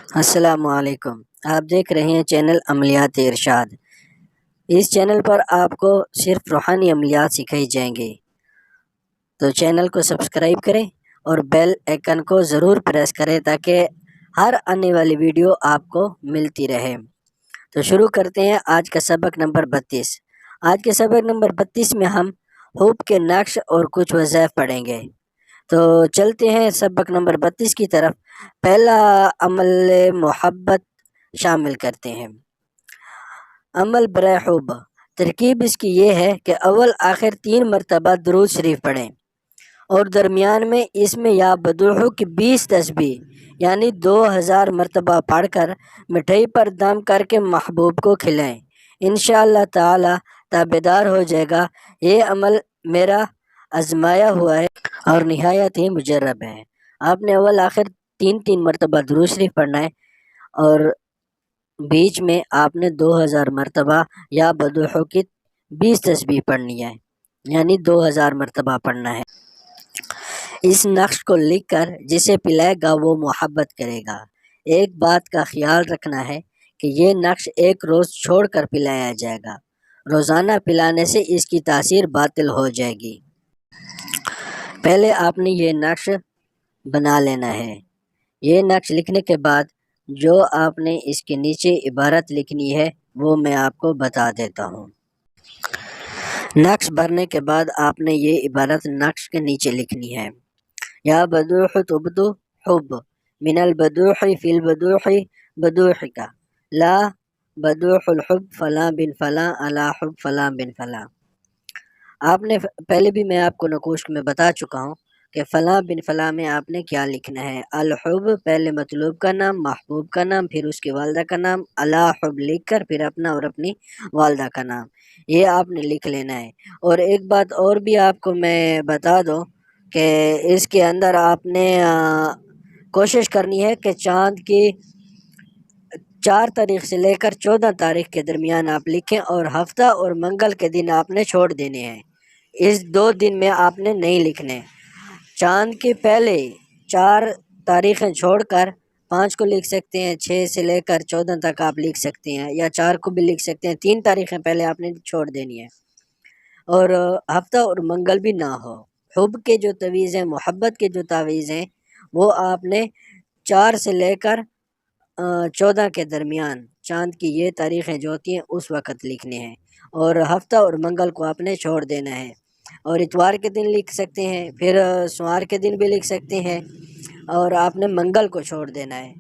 السلام علیکم۔ آپ دیکھ رہے ہیں چینل عملیات ارشاد۔ اس چینل پر آپ کو صرف روحانی عملیات سکھائی جائیں گے، تو چینل کو سبسکرائب کریں اور بیل آئیکن کو ضرور پریس کریں تاکہ ہر آنے والی ویڈیو آپ کو ملتی رہے۔ تو شروع کرتے ہیں آج کا سبق نمبر 32۔ آج کے سبق نمبر 32 میں ہم حب کے نقش اور کچھ وظائف پڑھیں گے۔ تو چلتے ہیں سبق نمبر 32 کی طرف۔ پہلا عمل محبت شامل کرتے ہیں۔ عمل برائے حب، ترکیب اس کی یہ ہے کہ اول آخر 3 مرتبہ درود شریف پڑھیں اور درمیان میں اس میں یا بدوحو کی 20 تسبیح یعنی 2000 مرتبہ پڑھ کر مٹھائی پر دم کر کے محبوب کو کھلائیں۔ انشاءاللہ تعالی تابعدار ہو جائے گا۔ یہ عمل میرا آزمایا ہوا ہے اور نہایت ہی مجرب ہے۔ آپ نے اول آخر 3 مرتبہ درود شریف پڑھنا ہے اور بیچ میں آپ نے 2000 مرتبہ یا بدوحو کی 20 تسبیح پڑھنی ہے، یعنی 2000 مرتبہ پڑھنا ہے۔ اس نقش کو لکھ کر جسے پلائے گا وہ محبت کرے گا۔ ایک بات کا خیال رکھنا ہے کہ یہ نقش ایک روز چھوڑ کر پلایا جائے گا، روزانہ پلانے سے اس کی تاثیر باطل ہو جائے گی۔ پہلے آپ نے یہ نقش بنا لینا ہے۔ یہ نقش لکھنے کے بعد جو آپ نے اس کے نیچے عبارت لکھنی ہے وہ میں آپ کو بتا دیتا ہوں۔ نقش بھرنے کے بعد آپ نے یہ عبارت نقش کے نیچے لکھنی ہے۔ یا بدوح تبدو حب من البدوح فی البدوح بدوحک لا بدوح الحب فلاں بن فلاں علی حب فلاں بن فلاں۔ آپ نے پہلے بھی میں آپ کو نقوش میں بتا چکا ہوں کہ فلاں بن فلاں میں آپ نے کیا لکھنا ہے۔ الحب پہلے مطلوب کا نام، محبوب کا نام، پھر اس کی والدہ کا نام، علی حب لکھ کر پھر اپنا اور اپنی والدہ کا نام، یہ آپ نے لکھ لینا ہے۔ اور ایک بات اور بھی آپ کو میں بتا دوں کہ اس کے اندر آپ نے کوشش کرنی ہے کہ چاند کی 4 تاریخ سے لے کر 14 تاریخ کے درمیان آپ لکھیں اور ہفتہ اور منگل کے دن آپ نے چھوڑ دینے ہیں۔ اس 2 دن میں آپ نے نہیں لکھنے۔ چاند کے پہلے 4 تاریخیں چھوڑ کر 5 کو لکھ سکتے ہیں، 6 سے لے کر 14 تک آپ لکھ سکتے ہیں، یا 4 کو بھی لکھ سکتے ہیں۔ 3 تاریخیں پہلے آپ نے چھوڑ دینی ہے اور ہفتہ اور منگل بھی نہ ہو۔ حب کے جو تعویذ ہیں، محبت کے جو تعویذ ہیں، وہ آپ نے 4 سے لے کر 14 کے درمیان چاند کی یہ تاریخیں جو ہوتی ہیں اس وقت لکھنے ہیں، اور ہفتہ اور منگل کو آپ نے چھوڑ دینا ہے۔ اور اتوار کے دن لکھ سکتے ہیں، پھر سوار کے دن بھی لکھ سکتے ہیں، اور آپ نے منگل کو چھوڑ دینا ہے،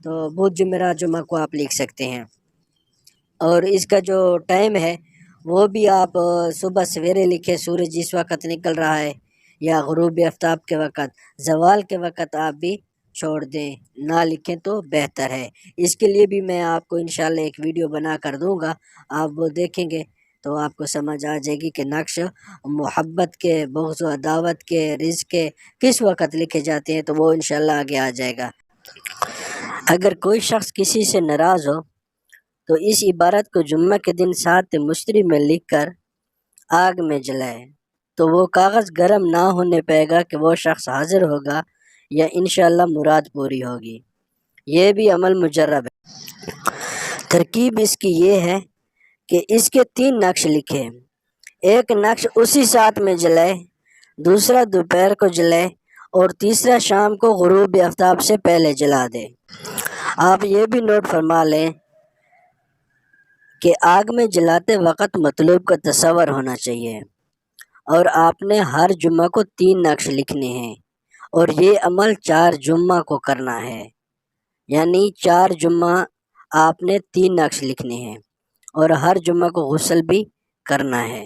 تو بدھ جمعرات جمعہ کو آپ لکھ سکتے ہیں۔ اور اس کا جو ٹائم ہے وہ بھی آپ صبح سویرے لکھیں، سورج جس وقت نکل رہا ہے، یا غروب آفتاب کے وقت، زوال کے وقت آپ بھی چھوڑ دیں، نہ لکھیں تو بہتر ہے۔ اس کے لیے بھی میں آپ کو انشاءاللہ ایک ویڈیو بنا کر دوں گا، آپ وہ دیکھیں گے تو آپ کو سمجھ آ جائے گی کہ نقش محبت کے، بغض و عداوت کے، رزق کے کس وقت لکھے جاتے ہیں، تو وہ انشاءاللہ آگے آ جائے گا۔ اگر کوئی شخص کسی سے ناراض ہو تو اس عبارت کو جمعہ کے دن 7 مشتری میں لکھ کر آگ میں جلائے تو وہ کاغذ گرم نہ ہونے پائے گا کہ وہ شخص حاضر ہوگا یا انشاءاللہ مراد پوری ہوگی۔ یہ بھی عمل مجرب ہے۔ ترکیب اس کی یہ ہے کہ اس کے 3 نقش لکھیں۔ ایک نقش اسی 7 میں جلائے، دوسرا دوپہر کو جلائے اور تیسرا شام کو غروب آفتاب سے پہلے جلا دے۔ آپ یہ بھی نوٹ فرما لیں کہ آگ میں جلاتے وقت مطلوب کا تصور ہونا چاہیے، اور آپ نے ہر جمعہ کو 3 نقش لکھنے ہیں، اور یہ عمل 4 جمعہ کو کرنا ہے، یعنی 4 جمعہ آپ نے 3 نقش لکھنے ہیں، اور ہر جمعہ کو غسل بھی کرنا ہے۔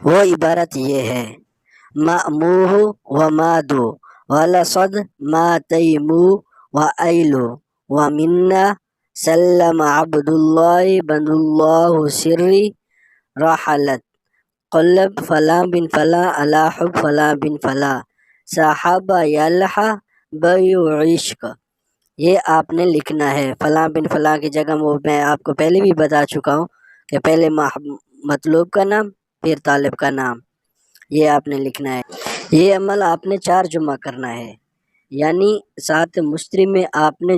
وہ عبارت یہ ہے: مأموہ و مادو ولصد ما تیمو و ایلو و منا سلم عبداللہ بن اللہ سری رحلت قلب فلاں بن فلاں علی حب فلاں بن فلاں صحابہ یلحا بیع عشق۔ یہ آپ نے لکھنا ہے۔ فلاں بن فلاں کی جگہ وہ میں آپ کو پہلے بھی بتا چکا ہوں کہ پہلے مطلوب کا نام پھر طالب کا نام، یہ آپ نے لکھنا ہے۔ یہ عمل آپ نے 4 جمعہ کرنا ہے۔ یعنی سات مشتری میں آپ نے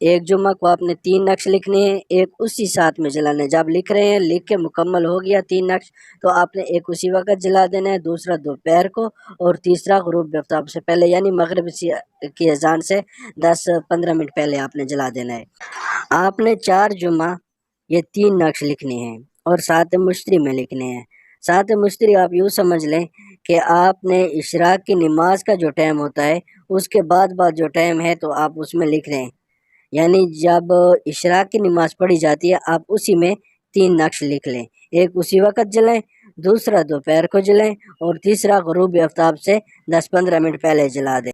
ایک جمعہ کو آپ نے 3 نقش لکھنے ہیں، ایک اسی ساتھ میں جلانا ہے۔ جب لکھ رہے ہیں، لکھ کے مکمل ہو گیا 3 نقش، تو آپ نے ایک اسی وقت جلا دینا ہے، دوسرا دوپہر کو، اور تیسرا غروب آفتاب سے پہلے، یعنی مغرب کی اذان سے 10-15 منٹ پہلے آپ نے جلا دینا ہے۔ آپ نے 4 جمعہ یہ 3 نقش لکھنے ہیں اور 7 مشتری میں لکھنے ہیں۔ 7 مشتری آپ یوں سمجھ لیں کہ آپ نے اشراق کی نماز کا جو ٹائم ہوتا ہے اس کے بعد جو ٹائم ہے تو آپ اس میں لکھ رہے ہیں، یعنی جب اشراق کی نماز پڑھی جاتی ہے آپ اسی میں 3 نقش لکھ لیں، ایک اسی وقت جلائیں، دوسرا دوپہر کو جلائیں، اور تیسرا غروب آفتاب سے 10-15 منٹ پہلے جلا دیں۔